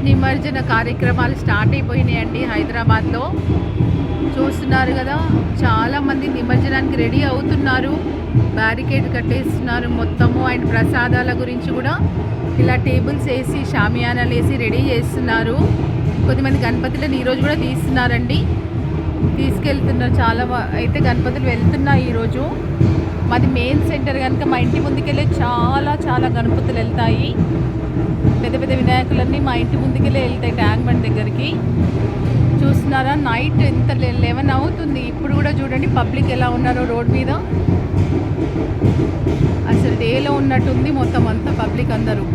నిమజ్జన కార్యక్రమాలు స్టార్ట్ అయిపోయినాయండి హైదరాబాద్లో. చూస్తున్నారు కదా, చాలామంది నిమజ్జనానికి రెడీ అవుతున్నారు. బ్యారికేడ్ కట్టేస్తున్నారు మొత్తము. అండ్ ప్రసాదాల గురించి కూడా ఇలా టేబుల్స్ వేసి షామియానాలు వేసి రెడీ చేస్తున్నారు. కొద్దిమంది గణపతులను ఈరోజు కూడా తీస్తున్నారండి, తీసుకెళ్తున్నారు. చాలా అయితే గణపతులు వెళ్తున్నాయి ఈరోజు. మాది మెయిన్ సెంటర్ కనుక మా ఇంటి ముందుకెళ్ళే చాలా చాలా గణపతులు వెళ్తాయి. పెద్ద పెద్ద వినాయకులన్నీ మా ఇంటి ముందుకెళ్ళే వెళ్తాయి ట్యాంక్ బండ్ దగ్గరికి. చూస్తున్నారా, నైట్ ఎంత 11 అవుతుంది. ఇప్పుడు కూడా చూడండి పబ్లిక్ ఎలా ఉన్నారో రోడ్ మీద. అసలు డేలో ఉన్నట్టుంది మొత్తం అంతా పబ్లిక్ అందరూ.